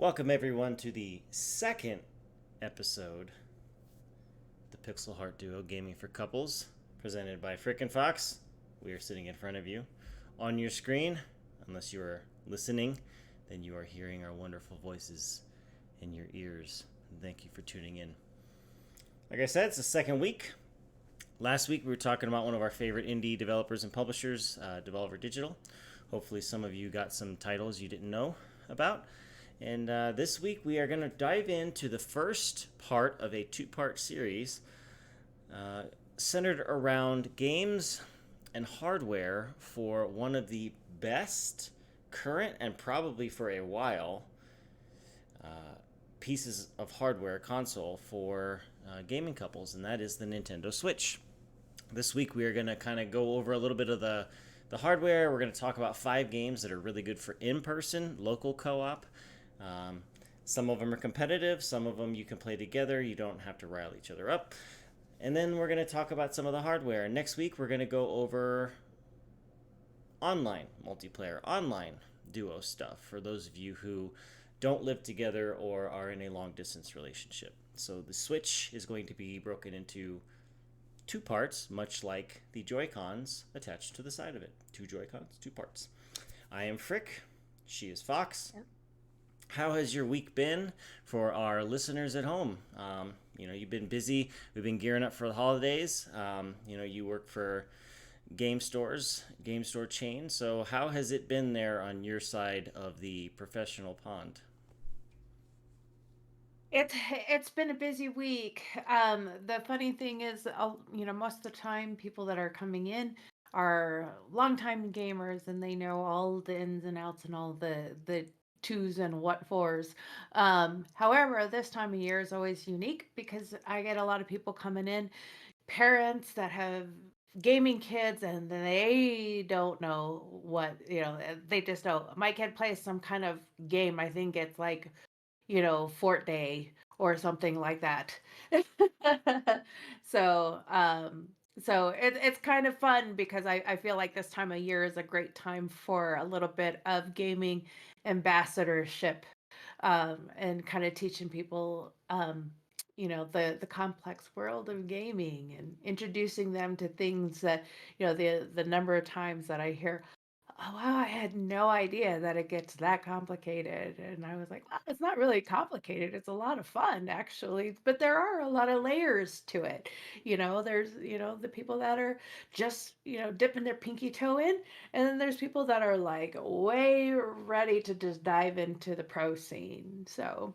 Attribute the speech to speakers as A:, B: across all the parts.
A: Welcome everyone to the second episode, the Pixel Heart Duo Gaming for Couples, presented by Frick and Fox. We are sitting in front of you. On your screen, unless you are listening, then you are hearing our wonderful voices in your ears. Thank you for tuning in. Like I said, it's the second week. Last week we were talking about one of our favorite indie developers and publishers, Devolver Digital. Hopefully some of you got some titles you didn't know about. And this week we are going to dive into the first part of a two-part series centered around games and hardware for one of the best current and probably for a while pieces of hardware console for gaming couples, and that is the Nintendo Switch. This week we are going to kind of go over a little bit of the hardware. We're going to talk about 5 games that are really good for in-person, local co-op. Some of them are competitive, some of them you can play together, you don't have to rile each other up. And then we're going to talk about some of the hardware. Next week we're going to go over online multiplayer, online duo stuff for those of you who don't live together or are in a long distance relationship. So the Switch is going to be broken into 2 parts, much like the Joy-Cons attached to the side of it. 2 Joy-Cons, 2 parts. I am Frick, she is Fox. How has your week been for our listeners at home? You've been busy. We've been gearing up for the holidays. You work for game store chain. So how has it been there on your side of the professional pond?
B: It's been a busy week. The funny thing is, most of the time, people that are coming in are longtime gamers, and they know all the ins and outs and all the twos and what fours. However, this time of year is always unique because I get a lot of people coming in, parents that have gaming kids, and they don't know they just know my kid plays some kind of game. I think it's like Fort Day or something like that. so, it's kind of fun because I feel like this time of year is a great time for a little bit of gaming ambassadorship, and kind of teaching people, the complex world of gaming and introducing them to things that, the number of times that I hear, oh wow, I had no idea that it gets that complicated. And I was like, "Well, it's not really complicated. It's a lot of fun, actually. But there are a lot of layers to it. There's, the people that are just, dipping their pinky toe in. And then there's people that are like way ready to just dive into the pro scene. So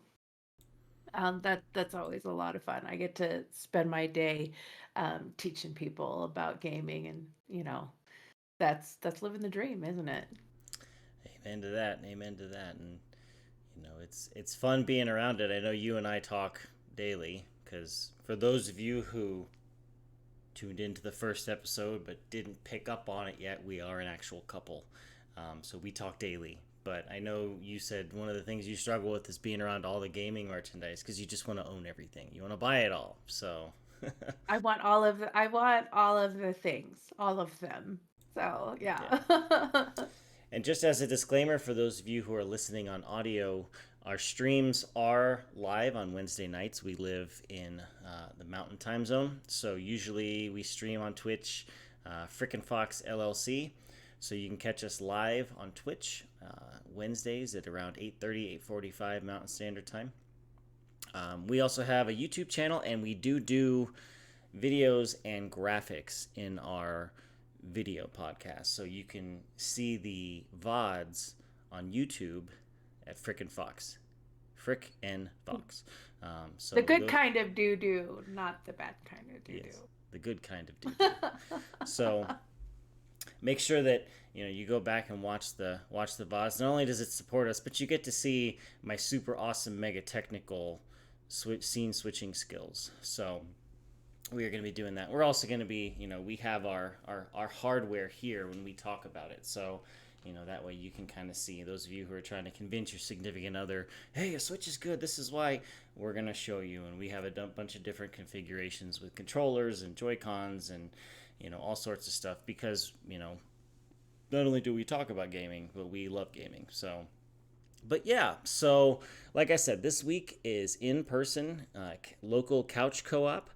B: that's always a lot of fun. I get to spend my day teaching people about gaming, and that's living the dream, isn't it?
A: Amen to that. Amen to that. And it's fun being around it. I know you and I talk daily because for those of you who tuned into the first episode but didn't pick up on it yet, we are an actual couple. So we talk daily. But I know you said one of the things you struggle with is being around all the gaming merchandise because you just want to own everything. You want to buy it all. So
B: I want all of the things, all of them. So,
A: yeah.
B: yeah.
A: And just as a disclaimer for those of you who are listening on audio, our streams are live on Wednesday nights. We live in the Mountain Time Zone, so usually we stream on Twitch, Frickin' Fox LLC. So you can catch us live on Twitch Wednesdays at around 8:30, 8:45 Mountain Standard Time. We also have a YouTube channel, and we do videos and graphics in our video podcast. So you can see the VODs on YouTube at Frickin' Fox. Frick and Fox.
B: The
A: So
B: good
A: go,
B: kind of doo doo, not the bad kind of doo
A: yes,
B: doo.
A: the good kind of doo doo. So make sure that you go back and watch the VODs. Not only does it support us, but you get to see my super awesome, mega technical scene switching skills. So we are going to be doing that. We're also going to be, we have our hardware here when we talk about it. So, that way you can kind of see those of you who are trying to convince your significant other, hey, a Switch is good. This is why we're going to show you. And we have a bunch of different configurations with controllers and Joy-Cons and, all sorts of stuff because, not only do we talk about gaming, but we love gaming. So But yeah, so like I said, this week is in person, local couch co op.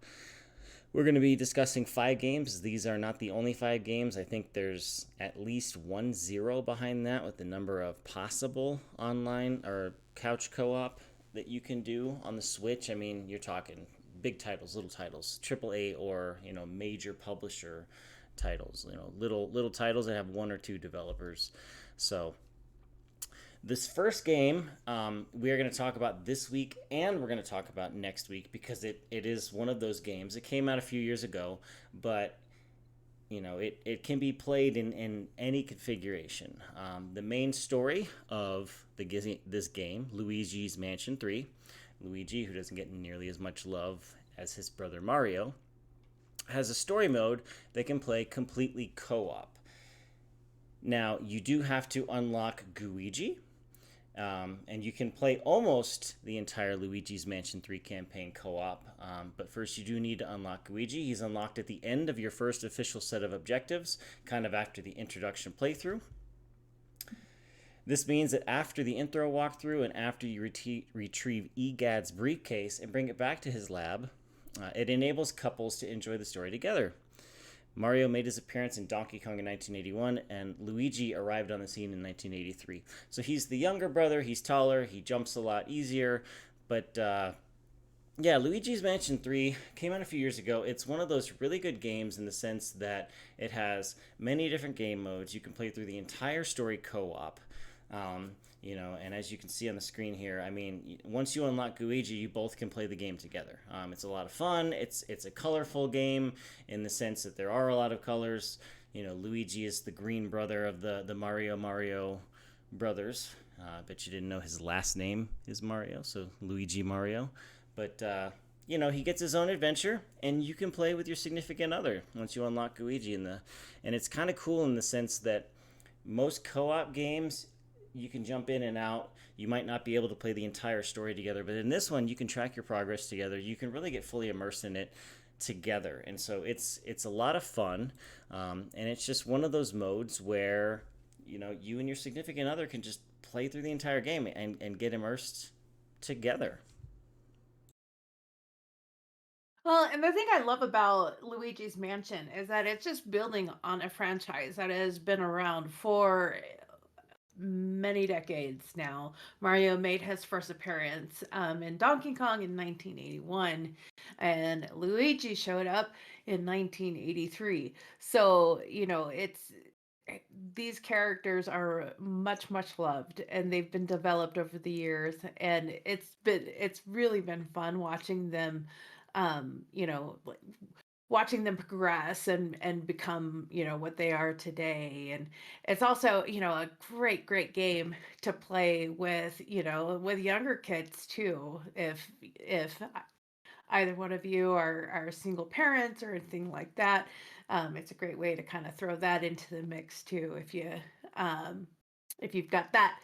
A: We're going to be discussing 5 games. These are not the only 5 games. I think there's at least 1 0 behind that with the number of possible online or couch co op that you can do on the Switch. I mean, you're talking big titles, little titles, AAA or major publisher titles. Little titles that have 1 or 2 developers. So this first game we are going to talk about this week and we're going to talk about next week because it is one of those games. It came out a few years ago, but it can be played in any configuration. The main story of this game, Luigi's Mansion 3, Luigi, who doesn't get nearly as much love as his brother Mario, has a story mode that can play completely co op. Now, you do have to unlock Guigi, and you can play almost the entire Luigi's Mansion 3 campaign co op. But first, you do need to unlock Luigi. He's unlocked at the end of your first official set of objectives, kind of after the introduction playthrough. This means that after the intro walkthrough and after you retrieve Egad's briefcase and bring it back to his lab, it enables couples to enjoy the story together. Mario made his appearance in Donkey Kong in 1981, and Luigi arrived on the scene in 1983. So he's the younger brother, he's taller, he jumps a lot easier, but yeah, Luigi's Mansion 3 came out a few years ago. It's one of those really good games in the sense that it has many different game modes. You can play through the entire story co op. And as you can see on the screen here, I mean, once you unlock Luigi, you both can play the game together. It's a lot of fun. It's a colorful game in the sense that there are a lot of colors. Luigi is the green brother of the Mario brothers. I bet you didn't know his last name is Mario, so Luigi Mario. But he gets his own adventure, and you can play with your significant other once you unlock Luigi and it's kind of cool in the sense that most co-op games you can jump in and out. You might not be able to play the entire story together, but in this one, you can track your progress together. You can really get fully immersed in it together, and so it's a lot of fun. And it's just one of those modes where you and your significant other can just play through the entire game and get immersed together.
B: Well, and the thing I love about Luigi's Mansion is that it's just building on a franchise that has been around for many decades now. Mario made his first appearance in Donkey Kong in 1981, and Luigi showed up in 1983. So, eh, these characters are much loved, and they've been developed over the years, and it's really been fun watching them, like, watching them progress and become, what they are today. And it's also, a great game to play with, with younger kids too. If either one of you are single parents or anything like that, it's a great way to kind of throw that into the mix too, um if you've got that,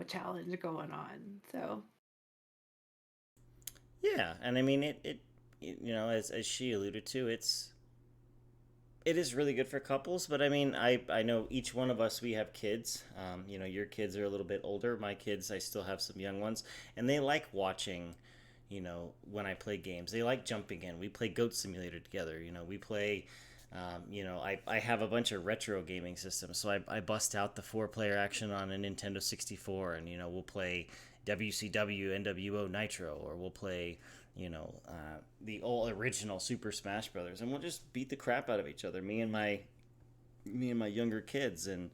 B: challenge going on. So
A: Yeah, and I mean as she alluded to, it is really good for couples. But I mean, I know each one of us, we have kids. Your kids are a little bit older. My kids, I still have some young ones, and they like watching. When I play games, they like jumping in. We play Goat Simulator together. We play. I have a bunch of retro gaming systems, so I bust out the 4-player action on a Nintendo 64, and we'll play WCW NWO Nitro, or we'll play the old original Super Smash Brothers, and we'll just beat the crap out of each other, me and my younger kids. And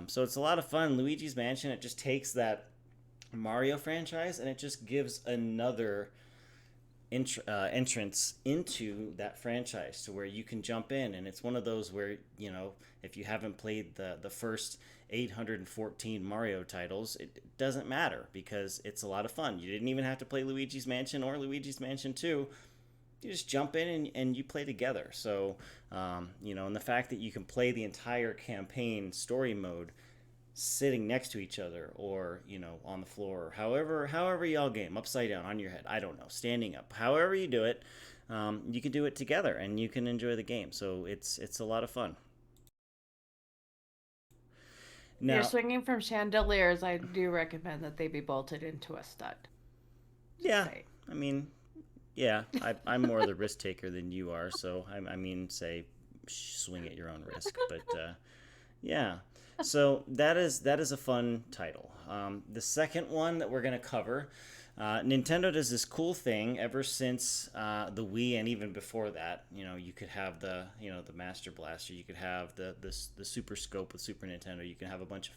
A: so it's a lot of fun. Luigi's Mansion, it just takes that Mario franchise and it just gives another entrance into that franchise to where you can jump in. And it's one of those where if you haven't played the first 814 Mario titles, it doesn't matter because it's a lot of fun. You didn't even have to play Luigi's Mansion or Luigi's Mansion 2. You just jump in and you play together. So and the fact that you can play the entire campaign story mode sitting next to each other, or on the floor, or however y'all game, upside down, on your head, I don't know, standing up, however you do it, you can do it together and you can enjoy the game. So it's a lot of fun.
B: If you're
A: Now,
B: swinging from chandeliers, I do recommend that they be bolted into a stud. Just
A: yeah,
B: saying.
A: I mean, yeah, I'm more the risk taker than you are, so I mean, say, swing at your own risk. But yeah, so that is a fun title. The second one that we're gonna cover, Nintendo does this cool thing ever since the Wii, and even before that. You could have the Master Blaster, you could have the Super Scope with Super Nintendo. You can have a bunch of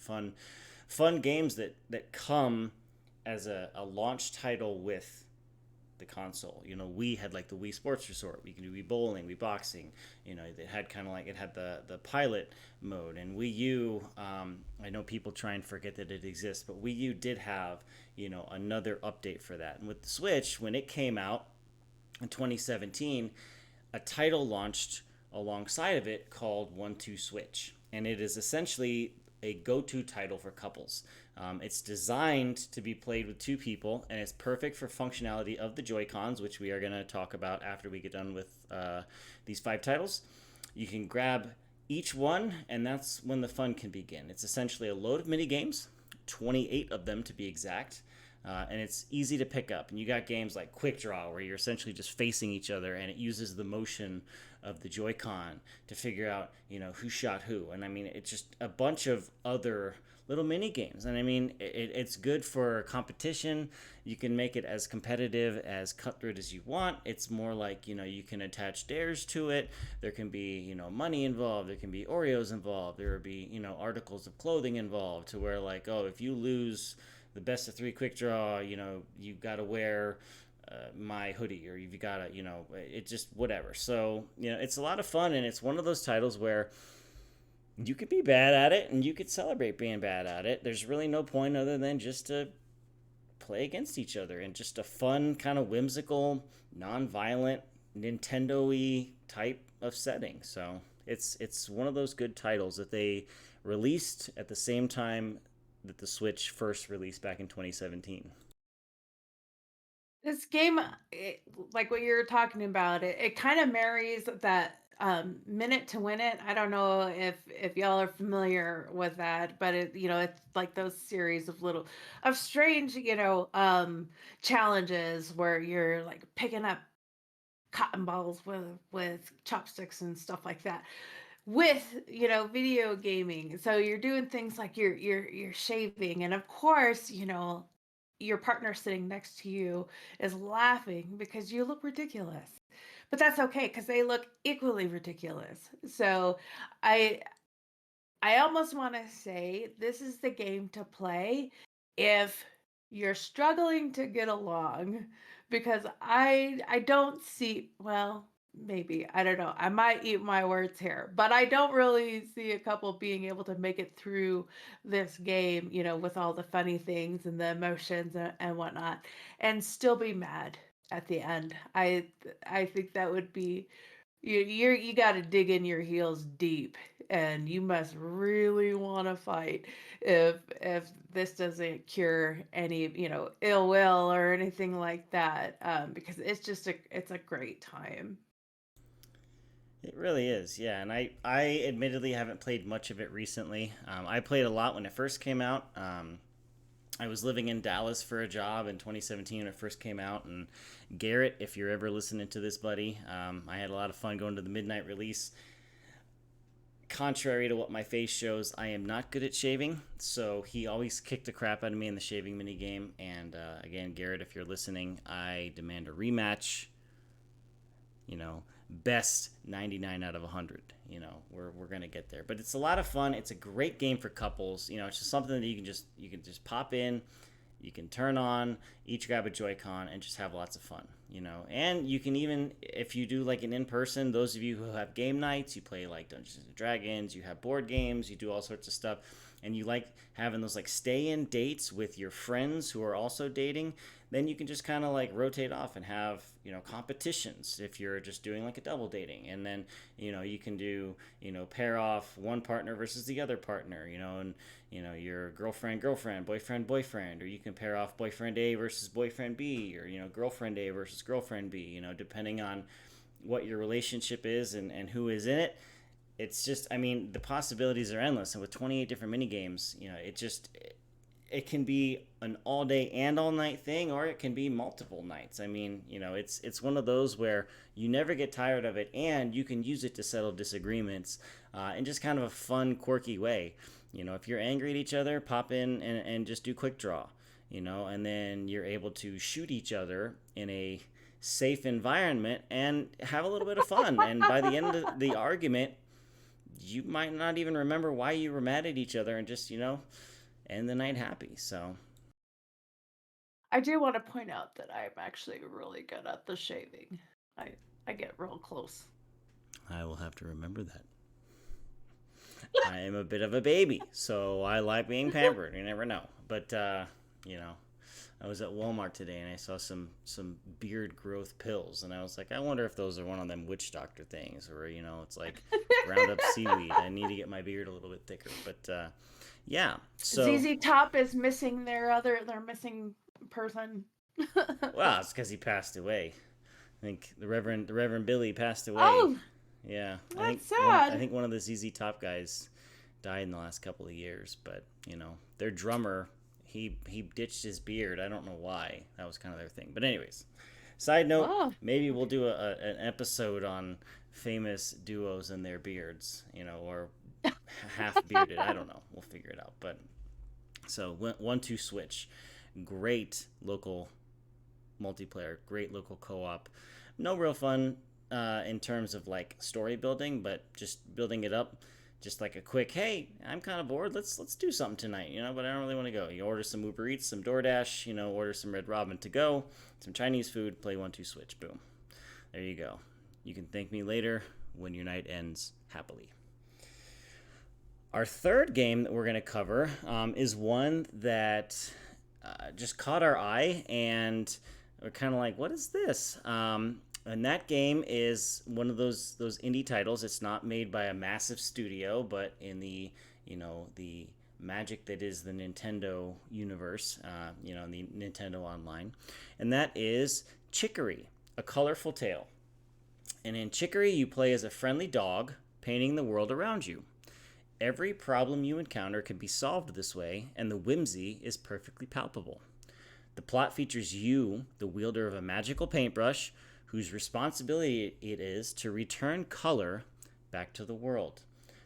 A: fun games that come as a launch title with the console. We had like the Wii Sports Resort. We can do Wii Bowling, Wii Boxing. It had kind of like it had the pilot mode. And Wii U. I know people try and forget that it exists, but Wii U did have another update for that. And with the Switch, when it came out in 2017, a title launched alongside of it called One Two Switch, and it is essentially a go-to title for couples. It's designed to be played with two people, and it's perfect for functionality of the Joy Cons, which we are going to talk about after we get done with these five titles. You can grab each one, and that's when the fun can begin. It's essentially a load of mini games, 28 of them to be exact, and it's easy to pick up. And you got games like Quick Draw, where you're essentially just facing each other, and it uses the motion of the Joy-Con to figure out, who shot who. And I mean, it's just a bunch of other little mini games. And I mean, it's good for competition. You can make it as competitive, as cutthroat as you want. It's more like, you can attach dares to it. There can be, money involved. There can be Oreos involved. There will be, articles of clothing involved, to where like, oh, if you lose the best of three quick draw, you've got to wear my hoodie, or you've got to, it just whatever. So, it's a lot of fun, and it's one of those titles where you could be bad at it and you could celebrate being bad at it. There's really no point other than just to play against each other in just a fun, kind of whimsical, non-violent, Nintendo-y type of setting. So it's one of those good titles that they released at the same time that the Switch first released back in 2017.
B: This game, like what you're talking about, it kind of marries that minute to win it. I don't know if y'all are familiar with that, but it's like those series of little of strange, challenges where you're like picking up cotton balls with chopsticks and stuff like that with video gaming. So you're doing things like you're shaving, and of course your partner sitting next to you is laughing because you look ridiculous, but that's okay because they look equally ridiculous. So i I almost want to say this is the game to play if you're struggling to get along, because I don't see, well, maybe I don't know. I might eat my words here, but I don't really see a couple being able to make it through this game, with all the funny things and the emotions and whatnot, and still be mad at the end. I think that would be, you got to dig in your heels deep, and you must really want to fight if this doesn't cure any ill will or anything like that, because it's a great time.
A: It really is, yeah. And I admittedly haven't played much of it recently. I played a lot when it first came out. I was living in Dallas for a job in 2017 when it first came out. And Garrett, if you're ever listening to this, buddy, I had a lot of fun going to the midnight release. Contrary to what my face shows, I am not good at shaving, so he always kicked the crap out of me in the shaving mini game. And again, Garrett, if you're listening, I demand a rematch. Best 99 out of 100. We're gonna get there, but it's a lot of fun. It's a great game for couples. It's just something that you can just pop in, you can turn on, each grab a Joy-Con, and just have lots of fun. And you can, even if you do like an in-person, those of you who have game nights, you play like Dungeons and Dragons, you have board games, you do all sorts of stuff, and you like having those like stay-in dates with your friends who are also dating. Then you can just kind of like rotate off and have competitions if you're just doing like a double dating. And then you can do pair off one partner versus the other partner, and your girlfriend, boyfriend, or you can pair off boyfriend A versus boyfriend B, or girlfriend A versus girlfriend B, depending on what your relationship is and who is in it. it's just, I mean, the possibilities are endless, and with 28 different mini games, it can be an all day and all night thing, or it can be multiple nights. I mean, it's one of those where you never get tired of it, and you can use it to settle disagreements in just kind of a fun, quirky way. If you're angry at each other, pop in and just do quick draw. And then you're able to shoot each other in a safe environment and have a little bit of fun. And by the end of the argument, you might not even remember why you were mad at each other, and just end the night happy. So
B: I do want to point out that I'm actually really good at the shaving. I I get real close.
A: I will have to remember that. I am a bit of a baby, so I like being pampered. You never know. But you know, I was at Walmart today and I saw some beard growth pills, and I was like, I wonder if those are one of them witch doctor things, or it's like ground up seaweed. I need to get my beard a little bit thicker. But yeah, so
B: ZZ Top is missing their missing person.
A: well, it's because he passed away. I think the Reverend Billy passed away.
B: Oh,
A: Yeah,
B: that's
A: I
B: sad.
A: think one of the ZZ Top guys died in the last couple of years, but their drummer, he ditched his beard. I don't know why. That was kind of their thing. But anyways, side note,
B: Oh,
A: maybe we'll do an episode on famous duos and their beards, or half bearded. I don't know. We'll figure it out. But so 1-2 switch, great local multiplayer, great local co-op. No real fun in terms of like story building, but just building it up. Just like a quick, hey, I'm kind of bored. Let's do something tonight, but I don't really want to go. You order some Uber Eats, some DoorDash, order some Red Robin to go, some Chinese food, play 1-2 switch, boom. There you go. You can thank me later when your night ends happily. Our third game that we're going to cover is one that just caught our eye, and we're kind of like, what is this? And that game is one of those indie titles. It's not made by a massive studio, but in the magic that is the Nintendo universe, in the Nintendo Online, and that is Chicory, A Colorful Tale. And in Chicory, you play as a friendly dog painting the world around you. Every problem you encounter can be solved this way, and the whimsy is perfectly palpable. The plot features you, the wielder of a magical paintbrush, whose responsibility it is to return color back to the world.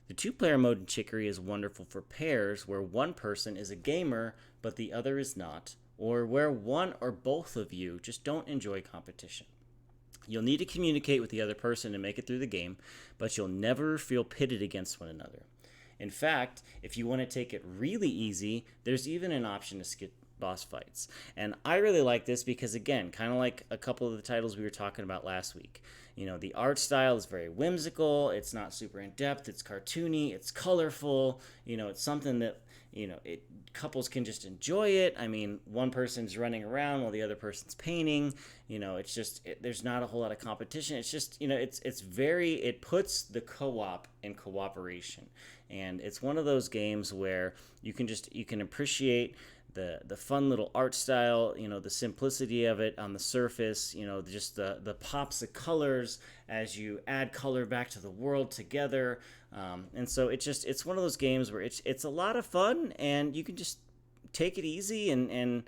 A: The two-player mode in Chicory is wonderful for pairs where one person is a gamer but the other is not, or where one or both of you just don't enjoy competition. You'll need to communicate with the other person to make it through the game, but you'll never feel pitted against one another. In fact, if you want to take it really easy, there's even an option to skip boss fights. And I really like this because, again, kind of like a couple of the titles we were talking about last week. The art style is very whimsical, it's not super in depth, it's cartoony, it's colorful, it's something that, couples can just enjoy it. I mean, one person's running around while the other person's painting. It's just there's not a whole lot of competition. It's just it puts the co-op in cooperation, and it's one of those games where you can appreciate the fun little art style, the simplicity of it on the surface, just the pops of colors as you add color back to the world together. And so it's one of those games where it's a lot of fun, and you can just take it easy and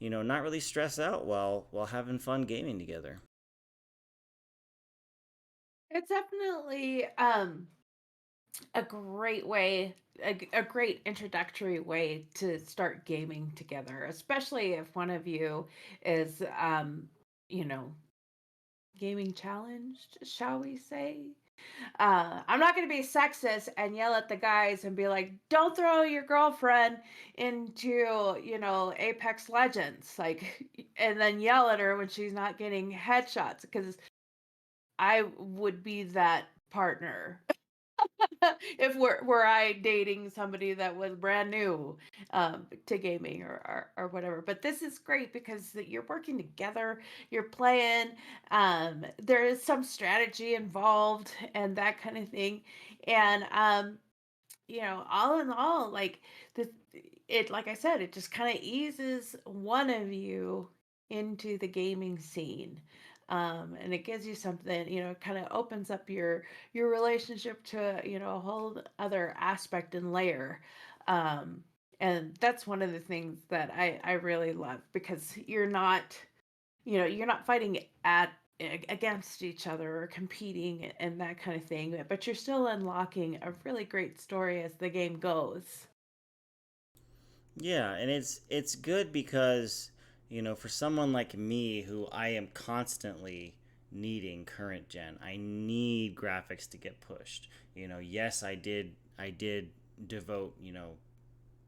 A: not really stress out while having fun gaming together.
B: it's definitely a great way, a great introductory way to start gaming together, especially if one of you is, you know, gaming challenged, shall we say? I'm not going to be sexist and yell at the guys and be like, "Don't throw your girlfriend into, Apex Legends," like, and then yell at her when she's not getting headshots because I would be that partner if were I dating somebody that was brand new to gaming or whatever. But this is great because you're working together, you're playing, there is some strategy involved and that kind of thing. And all in all, like the it like I said, it just kind of eases one of you into the gaming scene. And it gives you something, kind of opens up your relationship to, a whole other aspect and layer. Um, and that's one of the things that I really love, because you're not fighting against each other or competing and that kind of thing, but you're still unlocking a really great story as the game goes.
A: Yeah, and it's good because, for someone like me who I am constantly needing current gen, I need graphics to get pushed. Yes, I did devote,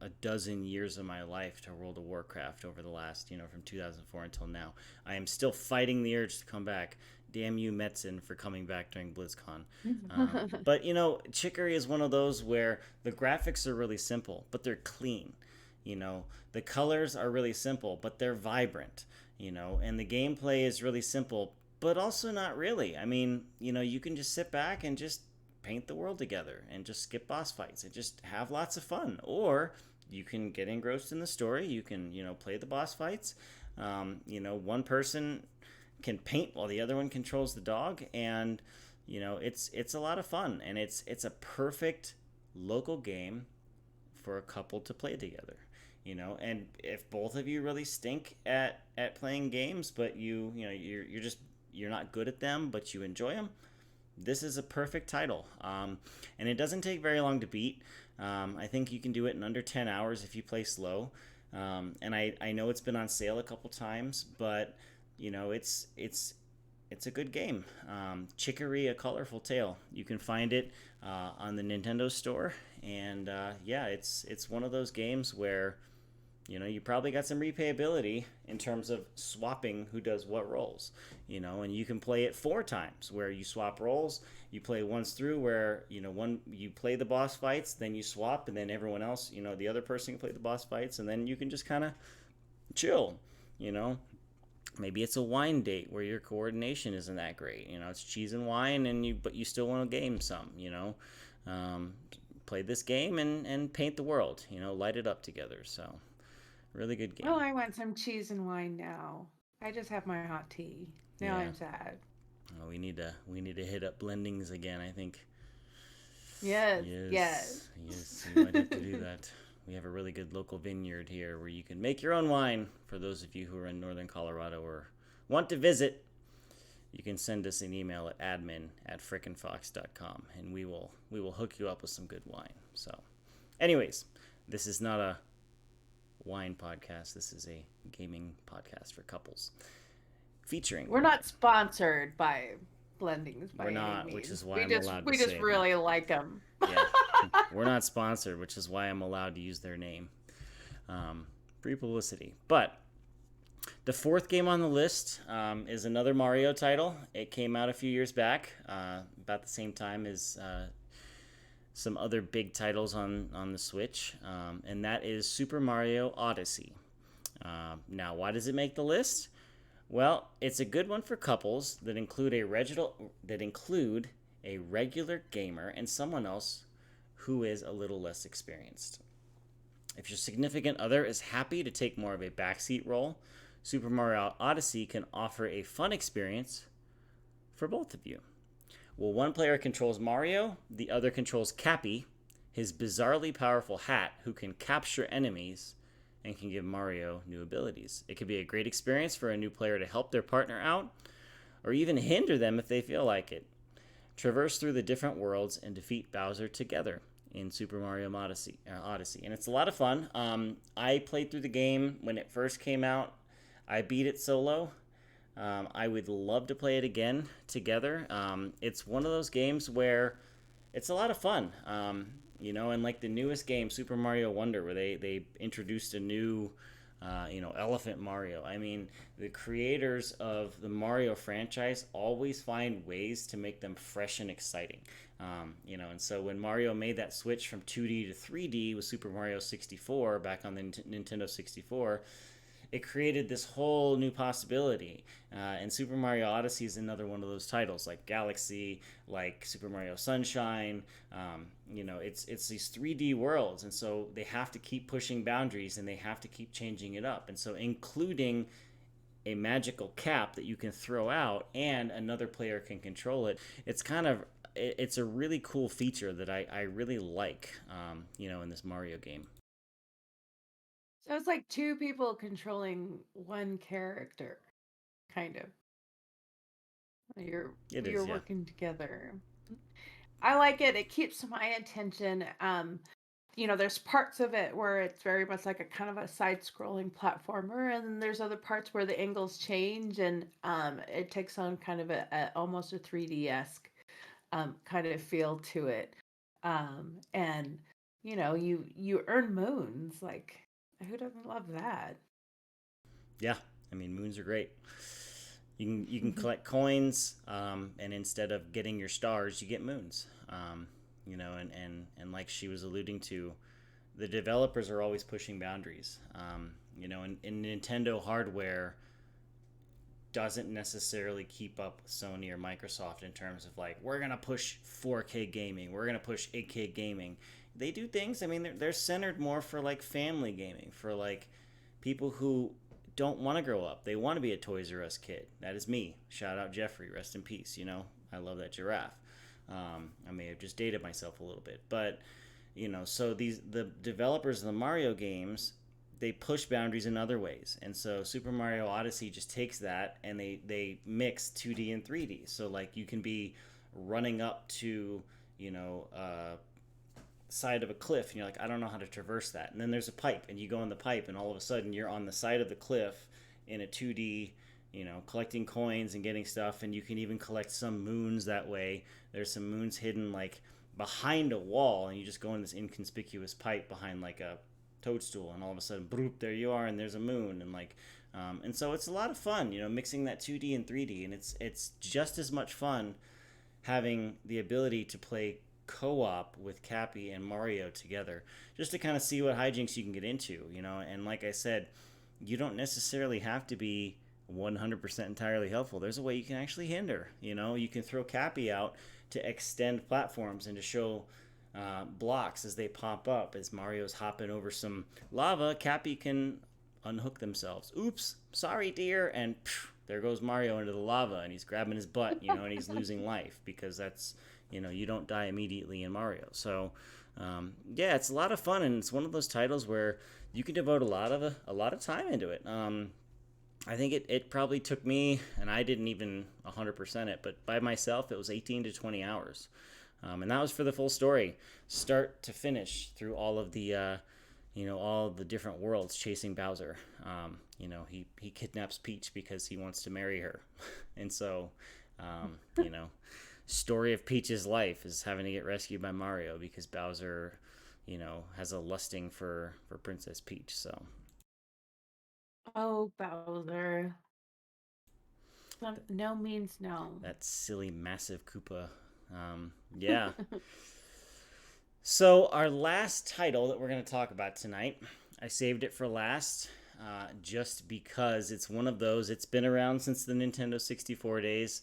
A: a dozen years of my life to World of Warcraft over the last, from 2004 until now. I am still fighting the urge to come back. Damn you, Metzen, for coming back during BlizzCon. But, Chicory is one of those where the graphics are really simple, but they're clean. The colors are really simple, but they're vibrant. And the gameplay is really simple, but also not really. I mean, you can just sit back and just paint the world together and just skip boss fights and just have lots of fun. Or you can get engrossed in the story. You can, play the boss fights. One person can paint while the other one controls the dog, and it's a lot of fun, and it's a perfect local game for a couple to play together. And if both of you really stink at playing games, but you're not good at them, but you enjoy them, this is a perfect title. And it doesn't take very long to beat. I think you can do it in under 10 hours if you play slow. And I know it's been on sale a couple times, but it's a good game. Chicory, A Colorful Tale. You can find it on the Nintendo Store, and yeah, it's one of those games where you probably got some replayability in terms of swapping who does what roles. And you can play it 4 times where you swap roles. You play once through where one you play the boss fights, then you swap, and then everyone else, the other person can play the boss fights, and then you can just kind of chill. you know Maybe it's a wine date where your coordination isn't that great. It's cheese and wine, but you still want to game some. Um, Play this game and paint the world. Light it up together. So really good
B: Oh,
A: game.
B: I want some cheese and wine now. I just have my hot tea. Now
A: Yeah.
B: I'm sad.
A: We need to hit up blendings again. I think.
B: Yes, yes.
A: Yes, yes, we might have to do that. We have a really good local vineyard here where you can make your own wine. For those of you who are in northern Colorado or want to visit, you can send us an email at admin@frickinfox.com, and we will hook you up with some good wine. So, anyways, this is not a wine podcast. This is a gaming podcast for couples, featuring.
B: We're not sponsored by blendings by
A: We're
B: any
A: not, which
B: means.
A: is why
B: We
A: I'm
B: just
A: allowed to
B: we just
A: say that.
B: really like them.
A: Yeah, we're not sponsored, which is why I'm allowed to use their name. Free publicity. But the fourth game on the list is another Mario title. It came out a few years back, about the same time as some other big titles on the Switch, and that is Super Mario Odyssey. Now, why does it make the list? Well, it's a good one for couples that include a regular gamer and someone else who is a little less experienced. If your significant other is happy to take more of a backseat role, Super Mario Odyssey can offer a fun experience for both of you. Well, one player controls Mario, the other controls Cappy, his bizarrely powerful hat who can capture enemies and can give Mario new abilities. It could be a great experience for a new player to help their partner out, or even hinder them if they feel like it. Traverse through the different worlds and defeat Bowser together in Super Mario Odyssey, and it's a lot of fun. I played through the game when it first came out. I beat it solo. I would love to play it again together. It's one of those games where it's a lot of fun. And like the newest game, Super Mario Wonder, where they introduced a new, Elephant Mario. I mean, the creators of the Mario franchise always find ways to make them fresh and exciting. And so when Mario made that switch from 2D to 3D with Super Mario 64 back on the Nintendo 64, it created this whole new possibility. And Super Mario Odyssey is another one of those titles, like Galaxy, like Super Mario Sunshine. It's these 3D worlds, and so they have to keep pushing boundaries and they have to keep changing it up. And so including a magical cap that you can throw out and another player can control it. It's a really cool feature that I really like, in this Mario game.
B: So it's like two people controlling one character, kind of. You're
A: It
B: you're
A: is, yeah.
B: working together. I like it. It keeps my attention. There's parts of it where it's very much like a kind of a side-scrolling platformer, and then there's other parts where the angles change and it takes on kind of a almost a 3D-esque kind of feel to it. And you earn moons. Like, who doesn't love that?
A: Yeah, I mean, moons are great. You can collect coins, and instead of getting your stars, you get moons. And like she was alluding to, the developers are always pushing boundaries. In Nintendo hardware doesn't necessarily keep up with Sony or Microsoft in terms of like, we're gonna push 4K gaming, we're gonna push 8K gaming. They do things. I mean, they're centered more for like family gaming, for like people who don't want to grow up. They want to be a Toys R Us kid. That is me. Shout out Jeffrey. Rest in peace. I love that giraffe. I may have just dated myself a little bit, but so the developers of the Mario games, they push boundaries in other ways, and so Super Mario Odyssey just takes that and they mix 2D and 3D. So like you can be running up to side of a cliff and you're like, I don't know how to traverse that, and then there's a pipe and you go in the pipe and all of a sudden you're on the side of the cliff in a 2D, collecting coins and getting stuff, and you can even collect some moons that way. There's some moons hidden like behind a wall, and you just go in this inconspicuous pipe behind like a toadstool, and all of a sudden bloop, there you are, and there's a moon. And like and so it's a lot of fun, mixing that 2D and 3D, and it's just as much fun having the ability to play co-op with Cappy and Mario together, just to kind of see what hijinks you can get into, and like I said, you don't necessarily have to be 100% entirely helpful. There's a way you can actually hinder. You can throw Cappy out to extend platforms and to show blocks as they pop up. As Mario's hopping over some lava, Cappy can unhook themselves. Oops, sorry, dear, and there goes Mario into the lava, and he's grabbing his butt, and he's losing life, because that's, you don't die immediately in Mario. So, yeah, it's a lot of fun, and it's one of those titles where you can devote a lot of time into it. I think it probably took me, and I didn't even 100% it, but by myself, it was 18 to 20 hours. And that was for the full story, start to finish, through all of the, all the different worlds chasing Bowser. He kidnaps Peach because he wants to marry her. And so, story of Peach's life is having to get rescued by Mario because Bowser, has a lusting for Princess Peach. So
B: Oh, Bowser. No means no.
A: that silly, massive Koopa. Yeah. So our last title that we're going to talk about tonight, I saved it for last, just because it's one of those. It's been around since the Nintendo 64 days.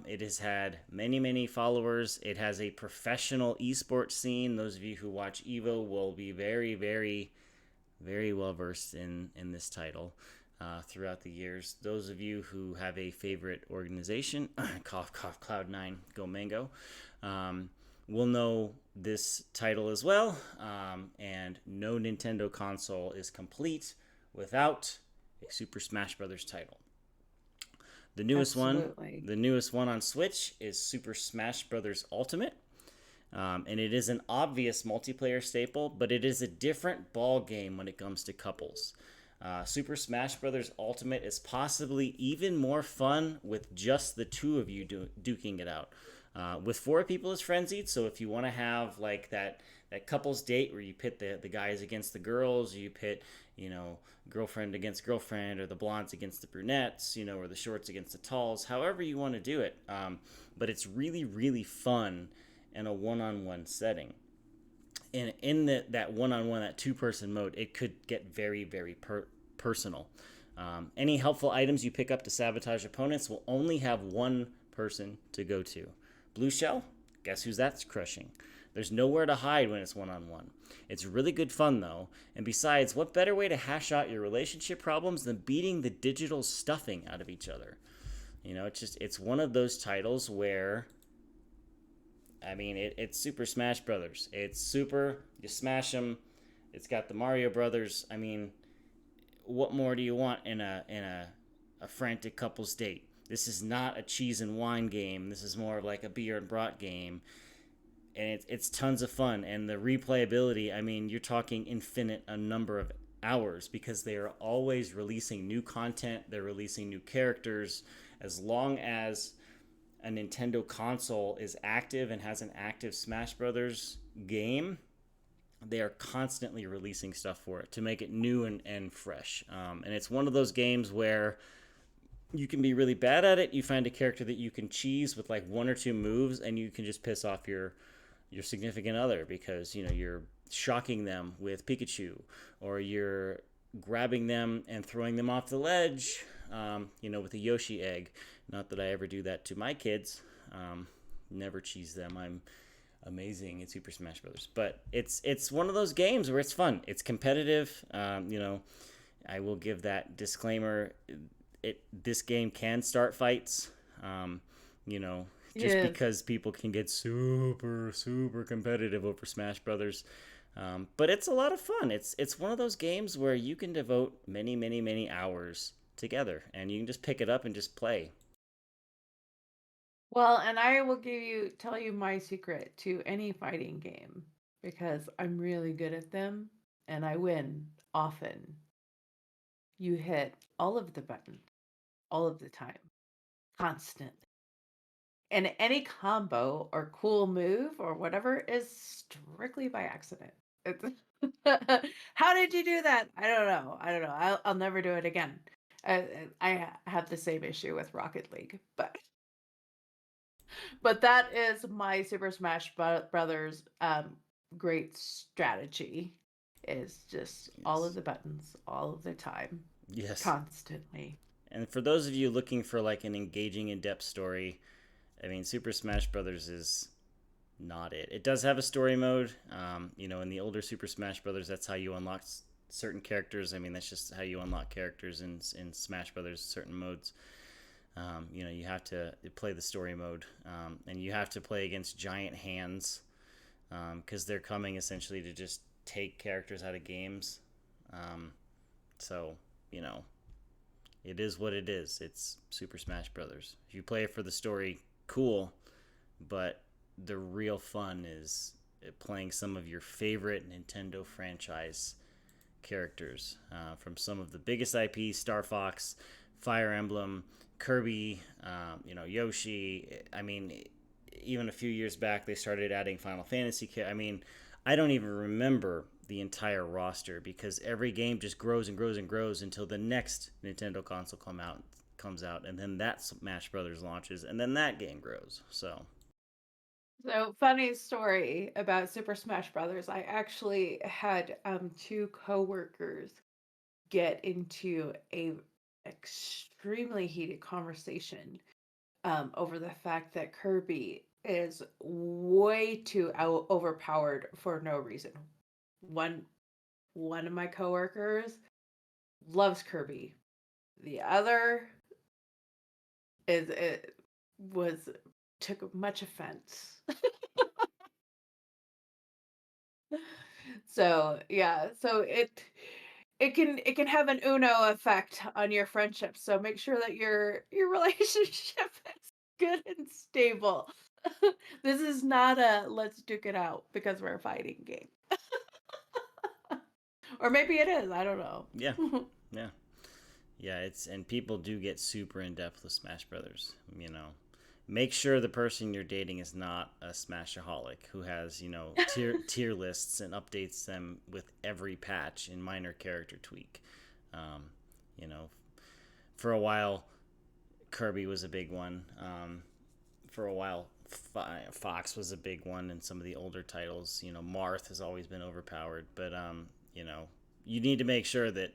A: It has had many, many followers. It has a professional esports scene. Those of you who watch Evo will be very, very, very well versed in this title throughout the years. Those of you who have a favorite organization, cough, cough, Cloud9, go Mango, will know this title as well. And no Nintendo console is complete without a Super Smash Bros. Title. The newest
B: Absolutely.
A: one on Switch is Super Smash Bros. Ultimate. And it is an obvious multiplayer staple, but it is a different ball game when it comes to couples. Super Smash Bros. Ultimate is possibly even more fun with just the two of you duking it out. With four people is frenzied, so if you want to have like that couples date where you pit the guys against the girls, or you pit, girlfriend against girlfriend, or the blondes against the brunettes, or the shorts against the talls, however you want to do it. But it's really, really fun in a one-on-one setting. And in that one-on-one, that two-person mode, it could get very, very personal. Any helpful items you pick up to sabotage opponents will only have one person to go to. Blue Shell, guess who's that's crushing? There's nowhere to hide when it's one on one. It's really good fun though. And besides, what better way to hash out your relationship problems than beating the digital stuffing out of each other? It's one of those titles where, I mean, it's Super Smash Brothers. It's super. You smash them. It's got the Mario Brothers. I mean, what more do you want in a frantic couple's date? This is not a cheese and wine game. This is more of like a beer and brat game, and it's tons of fun. And the replayability. I mean, you're talking infinite a number of hours because they are always releasing new content. They're releasing new characters. As long as a Nintendo console is active and has an active Smash Brothers game, they are constantly releasing stuff for it to make it new and fresh. And it's one of those games where you can be really bad at it. You find a character that you can cheese with like one or two moves, and you can just piss off your significant other because you're shocking them with Pikachu, or you're grabbing them and throwing them off the ledge, with a Yoshi egg. Not that I ever do that to my kids. Never cheese them. I'm amazing at Super Smash Brothers. But it's one of those games where it's fun. It's competitive. I will give that disclaimer. This game can start fights. You know, just
B: Yes.
A: because people can get super super competitive over Smash Brothers. But it's a lot of fun. It's one of those games where you can devote many many many hours together, and you can just pick it up and just play.
B: Well, and I will tell you my secret to any fighting game because I'm really good at them and I win often. You hit all of the buttons all of the time, constantly. And any combo or cool move or whatever is strictly by accident. It's How did you do that? I don't know. I don't know. I'll never do it again. I have the same issue with Rocket League, but that is my Super Smash Brothers great strategy is just all of
A: Yes.
B: the buttons all of the time,
A: Yes.
B: constantly.
A: And for those of you looking for like an engaging in-depth story, I mean, Super Smash Brothers is not it. It does have a story mode. In the older Super Smash Brothers, that's how you unlock certain characters. I mean, that's just how you unlock characters in Smash Brothers, certain modes. You have to play the story mode, and you have to play against giant hands because they're coming essentially to just take characters out of games. Um, so, you know, it is what it is. It's Super Smash Brothers. If you play it for the story, cool, but the real fun is playing some of your favorite Nintendo franchise characters from some of the biggest IPs: Star Fox, Fire Emblem, Kirby, Yoshi. I mean, even a few years back, they started adding Final Fantasy. I mean, I don't even remember the entire roster because every game just grows and grows and grows until the next Nintendo console comes out, and then that Smash Brothers launches, and then that game grows. So
B: So, funny story about Super Smash Brothers. I actually had two coworkers get into a extremely heated conversation over the fact that Kirby is way too overpowered for no reason. One one of my coworkers loves Kirby. The other is it was took much offense. So, yeah, so it can have an Uno effect on your friendship. So make sure that your relationship is good and stable. This is not a let's duke it out because we're fighting game. Or maybe it is, I don't know.
A: yeah, yeah, yeah. And people do get super in depth with Smash Brothers. Make sure the person you're dating is not a smashaholic who has tier lists and updates them with every patch and minor character tweak. Um, you know, for a while, Kirby was a big one. For a while, Fox was a big one in some of the older titles. Marth has always been overpowered, but you know, you need to make sure that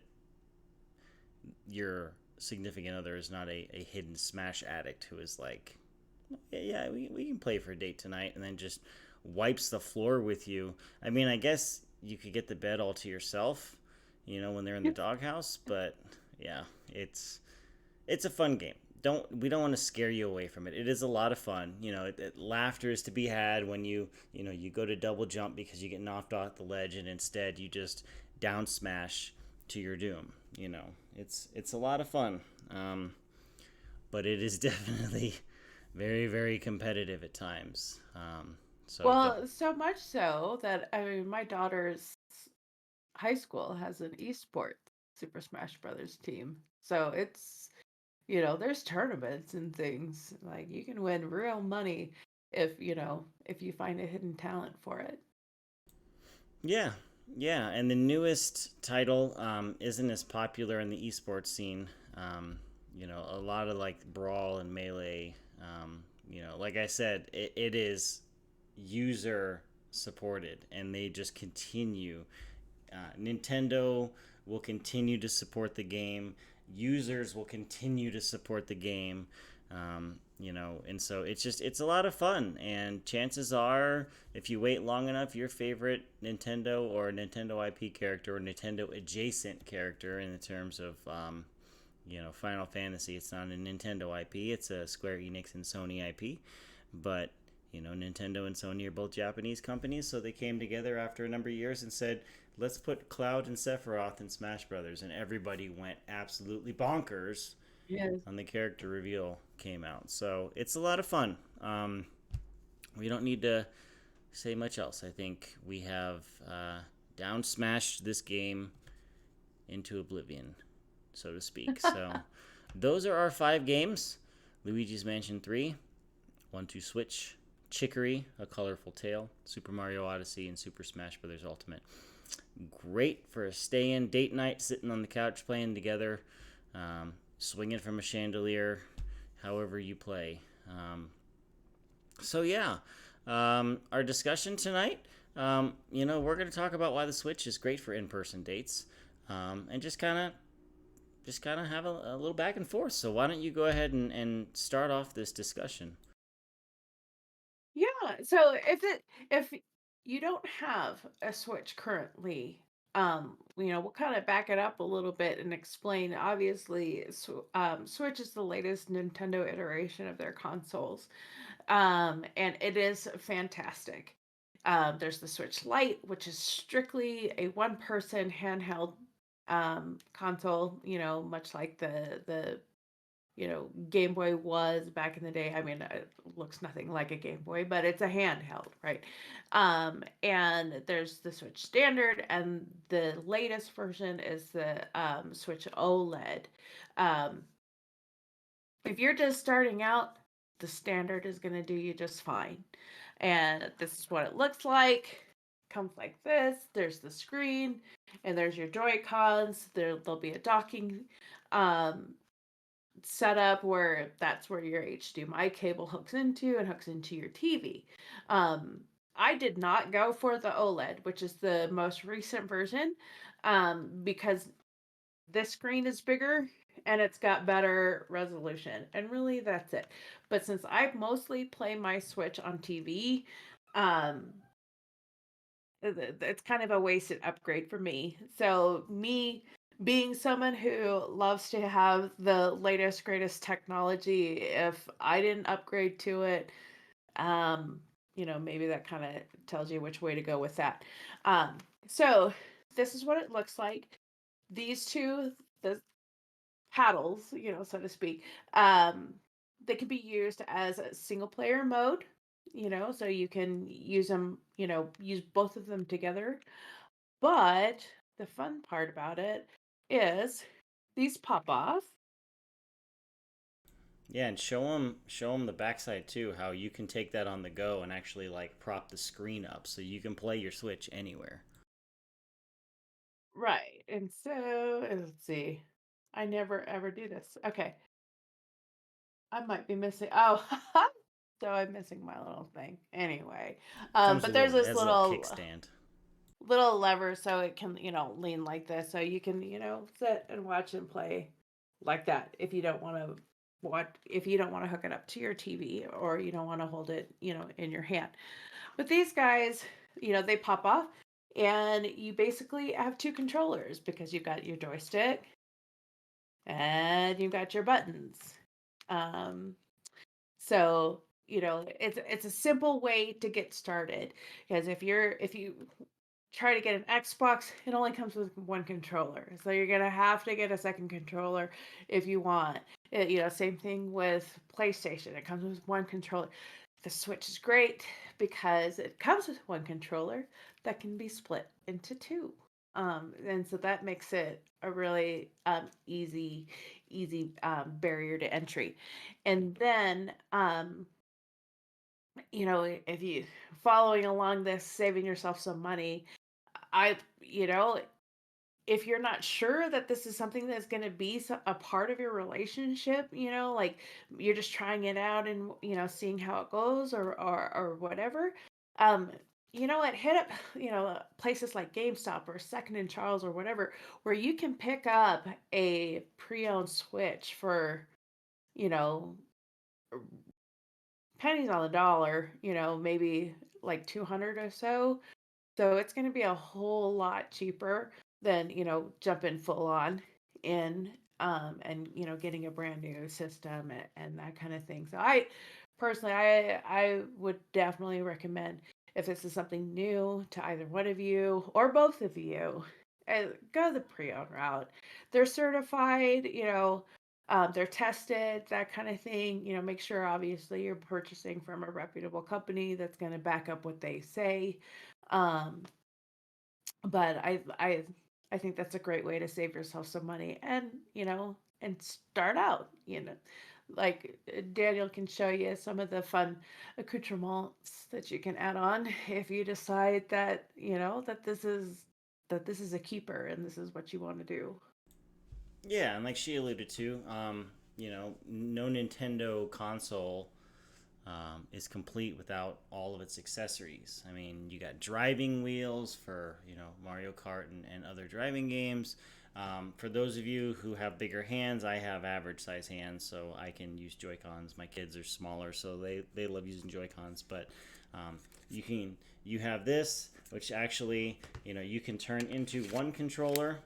A: your significant other is not a hidden Smash addict who is like, yeah, we can play for a date tonight, and then just wipes the floor with you. I mean, I guess you could get the bed all to yourself, when they're in the doghouse, but yeah, it's a fun game. We don't want to scare you away from it. It is a lot of fun. Laughter is to be had when you go to double jump because you get knocked off the ledge and instead you just down smash to your doom. It's a lot of fun. But it is definitely very, very competitive at times. So don't.
B: Well, so much so that I mean, my daughter's high school has an esports Super Smash Brothers team. So it's, there's tournaments and things. Like you can win real money if you find a hidden talent for it.
A: Yeah, yeah, and the newest title isn't as popular in the esports scene. A lot of like brawl and melee. Like I said, it is user supported, and they just continue. Nintendo will continue to support the game. Users will continue to support the game. And so it's a lot of fun. And chances are, if you wait long enough, your favorite Nintendo or Nintendo IP character or Nintendo adjacent character in the terms of Final Fantasy, it's not a Nintendo IP, it's a Square Enix and Sony IP, but Nintendo and Sony are both Japanese companies, so they came together after a number of years and said, let's put Cloud and Sephiroth in Smash Brothers, and everybody went absolutely bonkers
B: Yes.
A: when the character reveal came out. So it's a lot of fun. We don't need to say much else. I think we have down smashed this game into oblivion, so to speak. So those are our 5 games: Luigi's Mansion 3, 1-2 Switch, Chicory, A Colorful Tale, Super Mario Odyssey, and Super Smash Bros. Ultimate. Great for a stay-in date night, sitting on the couch playing together, swinging from a chandelier, however you play. So yeah, our discussion tonight, we're going to talk about why the Switch is great for in-person dates, and just kind of have a little back and forth. So why don't you go ahead and start off this discussion?
B: Yeah. So if you don't have a Switch currently, we'll kind of back it up a little bit and explain. Obviously, Switch is the latest Nintendo iteration of their consoles, and it is fantastic. There's the Switch Lite, which is strictly a one-person handheld console. Much like the Game Boy was back in the day. I mean, it looks nothing like a Game Boy, but it's a handheld, right? And there's the Switch Standard, and the latest version is the Switch OLED. Um, if you're just starting out, the Standard is going to do you just fine. And this is what it looks like. Comes like this. There's the screen, and there's your Joy-Cons. There'll be a docking um, setup where that's where your HDMI cable hooks into and hooks into your TV. Um, I did not go for the OLED, which is the most recent version, because this screen is bigger and it's got better resolution. And really, that's it. But since I mostly play my Switch on TV, um, it's kind of a wasted upgrade for me. So me being someone who loves to have the latest greatest technology, if I didn't upgrade to it, um, maybe that kind of tells you which way to go with that. So this is what it looks like. These two, the paddles, so to speak, they can be used as a single player mode, so you can use them, use both of them together. But the fun part about it is these pop off.
A: Yeah, and show them the backside too. How you can take that on the go and actually like prop the screen up so you can play your Switch anywhere.
B: Right. And so let's see. I never ever do this. Okay. I might be missing. Oh, so I'm missing my little thing. Anyway,
A: Comes
B: but
A: with a
B: there's
A: little
B: this
A: as a little
B: little
A: kickstand.
B: lever so it can, lean like this. So you can, sit and watch and play like that if you don't want to what if you don't want to hook it up to your TV or you don't want to hold it, in your hand. But these guys, they pop off and you basically have two controllers because you've got your joystick and you've got your buttons. Um, so, it's a simple way to get started because if you try to get an Xbox, it only comes with one controller. So you're gonna have to get a second controller if you want. Same thing with PlayStation. It comes with one controller. The Switch is great because it comes with one controller that can be split into two. And so that makes it a really easy barrier to entry. And then, if you following along this, saving yourself some money, I, you know, if you're not sure that this is something that's going to be a part of your relationship, like you're just trying it out and seeing how it goes or whatever, um, you know what? Hit up places like GameStop or Second and Charles or whatever, where you can pick up a pre-owned Switch for you know pennies on the dollar, maybe like 200 or so. So it's going to be a whole lot cheaper than, jumping full on in and getting a brand new system and that kind of thing. So I personally I would definitely recommend if this is something new to either one of you or both of you, go the pre-owned route. They're certified, they're tested, that kind of thing. Make sure obviously you're purchasing from a reputable company that's going to back up what they say. Um, but I think that's a great way to save yourself some money and, and start out, like Daniel can show you some of the fun accoutrements that you can add on if you decide that, that this is a keeper and this is what you want to do.
A: Yeah, and like she alluded to, no Nintendo console is complete without all of its accessories. I mean, you got driving wheels for Mario Kart and other driving games. For those of you who have bigger hands, I have average size hands, so I can use Joy Cons. My kids are smaller, so they love using Joy Cons. But um, you have this, which actually you can turn into one controller.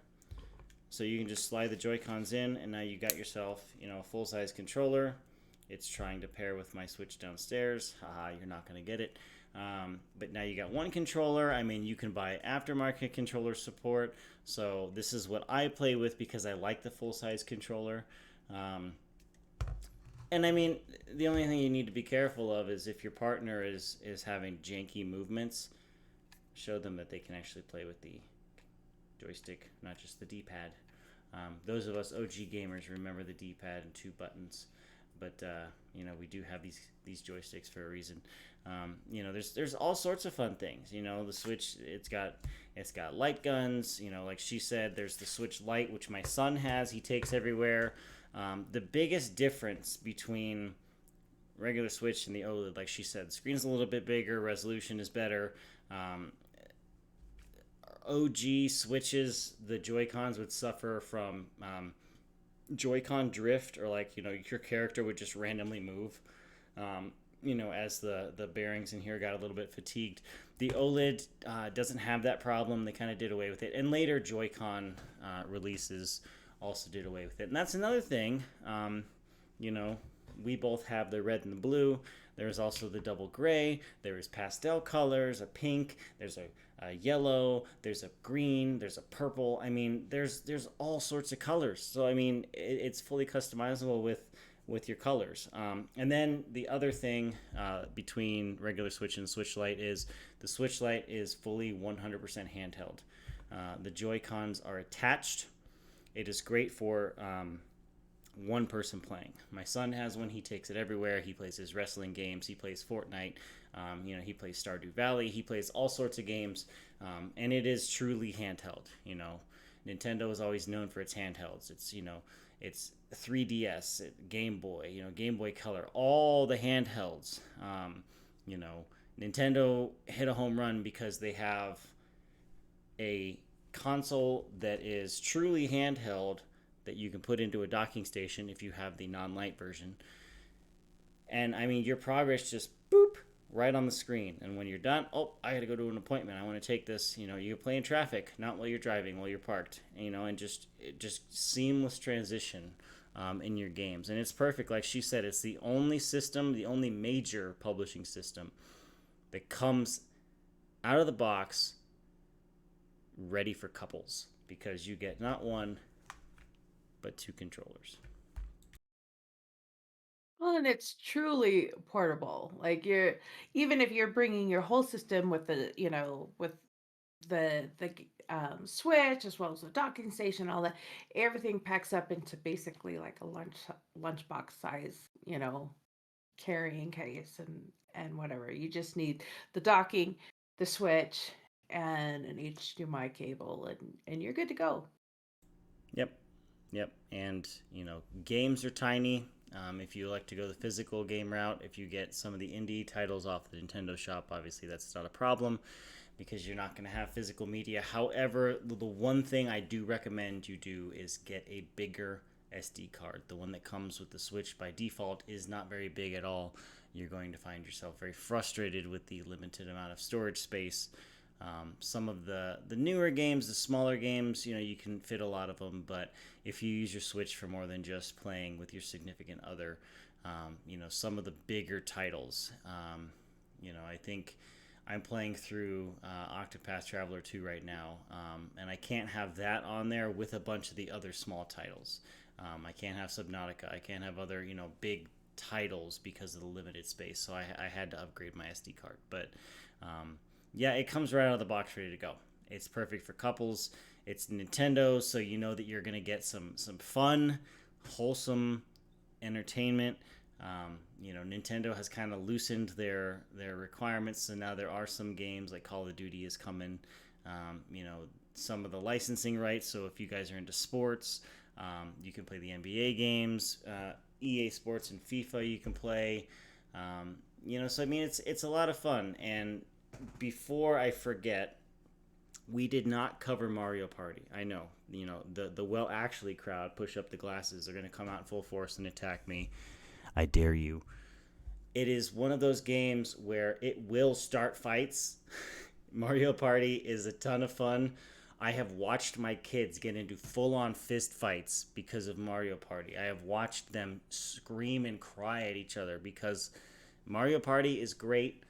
A: So you can just slide the Joy Cons in, and now you got yourself a full size controller. It's trying to pair with my Switch downstairs. Haha, you're not going to get it. But now you got one controller. I mean, you can buy aftermarket controller support. So this is what I play with because I like the full size controller. Um, and I mean, the only thing you need to be careful of is if your partner is having janky movements, show them that they can actually play with the joystick, not just the D-pad. Those of us OG gamers remember the D-pad and two buttons, but we do have these joysticks for a reason. There's all sorts of fun things. The Switch, it's got light guns. Like she said, there's the Switch Lite, which my son has. He takes everywhere. The biggest difference between regular Switch and the OLED, like she said, the screen's a little bit bigger, resolution is better. OG Switches, the Joy Cons would suffer from Joy-Con drift, or like your character would just randomly move. As the bearings in here got a little bit fatigued. The OLED doesn't have that problem. They kind of did away with it, and later Joy-Con releases also did away with it. And that's another thing. We both have the red and the blue. There's also the double gray. There is pastel colors, a pink. There's a yellow. There's a green. There's a purple. I mean, there's all sorts of colors. So I mean, it's fully customizable with your colors. And then the other thing between regular Switch and Switch Lite is the Switch Lite is fully 100% handheld. The Joy Cons are attached. It is great for one person playing. My son has one. He takes it everywhere. He plays his wrestling games. He plays Fortnite. He plays Stardew Valley. He plays all sorts of games, and it is truly handheld. Nintendo is always known for its handhelds. It's 3DS, Game Boy, Game Boy Color, all the handhelds. You know, Nintendo hit a home run because they have a console that is truly handheld, that you can put into a docking station if you have the non-light version. And I mean, your progress just boop right on the screen. And when you're done, oh, I got to go to an appointment. I want to take this. You know, you play in traffic, not while you're driving, while you're parked. You know, and just seamless transition in your games. And it's perfect. Like she said, it's the only system, the only major publishing system that comes out of the box ready for couples, because you get not one but two controllers.
B: Well, and it's truly portable. Like you're even if you're bringing your whole system with the, with the switch as well as the docking station, all that, everything packs up into basically like a lunchbox size, carrying case and whatever. You just need the docking, the switch, and an HDMI cable, and you're good to go.
A: Yep. Yep. And, you know, games are tiny. If you like to go the physical game route, if you get some of the indie titles off the Nintendo shop, obviously that's not a problem because you're not going to have physical media. However, the one thing I do recommend you do is get a bigger SD card. The one that comes with the Switch by default is not very big at all. You're going to find yourself very frustrated with the limited amount of storage space. Some of the newer games, the smaller games, you know, you can fit a lot of them. But if you use your Switch for more than just playing with your significant other, you know, some of the bigger titles, you know, I think I'm playing through Octopath Traveler 2 right now, and I can't have that on there with a bunch of the other small titles. I can't have Subnautica. I can't have other, you know, big titles because of the limited space. So I had to upgrade my SD card. But yeah, it comes right out of the box ready to go. It's perfect for couples. It's Nintendo, so you know that you're gonna get some fun, wholesome entertainment. You know, Nintendo has kind of loosened their requirements, so now there are some games like Call of Duty is coming. You know, some of the licensing rights. So if you guys are into sports, you can play the NBA games, EA Sports and FIFA. You can play. You know, so I mean, it's a lot of fun. And before I forget, we did not cover Mario Party. I know, you know, the well actually crowd push up the glasses. They're going to come out in full force and attack me. I dare you. It is one of those games where it will start fights. Mario Party is a ton of fun. I have watched my kids get into full on fist fights because of Mario Party. I have watched them scream and cry at each other because Mario Party is great.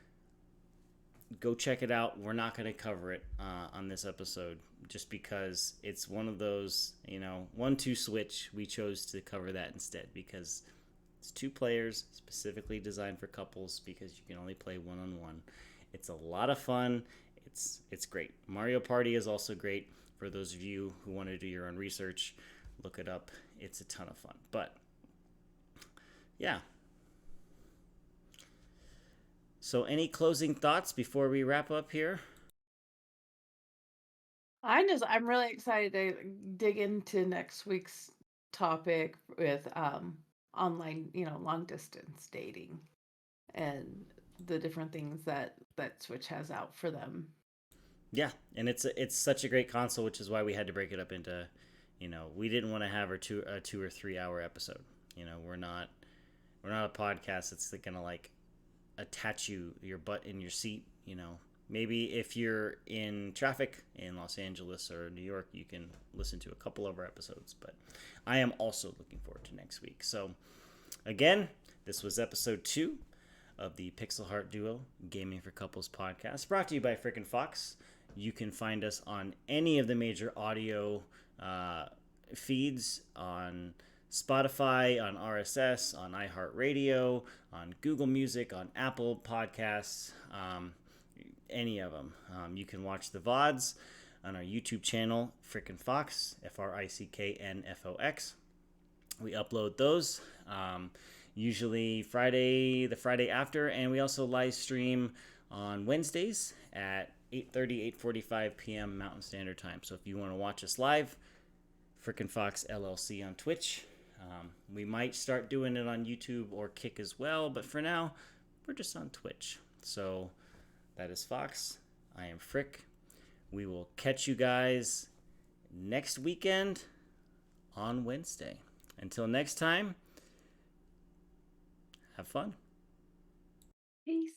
A: Go check it out. We're not going to cover it on this episode just because it's one of those, you know, 1-2 switch. We chose to cover that instead because it's 2 players, specifically designed for couples because you can only play one-on-one. It's a lot of fun. It's great. Mario Party is also great for those of you who want to do your own research. Look it up. It's a ton of fun. But yeah. So any closing thoughts before we wrap up here?
B: I'm really excited to dig into next week's topic with online, long distance dating and the different things that Switch has out for them.
A: Yeah, and it's such a great console, which is why we had to break it up into, you know, we didn't want to have a 2 or 3 hour episode. You know, we're not a podcast that's gonna like attach your butt in your seat. You know, maybe if you're in traffic in Los Angeles or New York, you can listen to a couple of our episodes. But I am also looking forward to next week. So again, this was episode 2 of the Pixel Heart Duo Gaming for Couples podcast, brought to you by Frickin' Fox. You can find us on any of the major audio feeds on Spotify, on RSS, on iHeartRadio, on Google Music, on Apple Podcasts, any of them. You can watch the VODs on our YouTube channel, Frickin' Fox, FRICKNFOX. We upload those usually the Friday after, and we also live stream on Wednesdays at 8:30, 8:45 p.m. Mountain Standard Time. So if you want to watch us live, Frickin' Fox LLC on Twitch. We might start doing it on YouTube or Kick as well, but for now, we're just on Twitch. So that is Fox. I am Frick. We will catch you guys next weekend on Wednesday. Until next time, have fun.
B: Peace.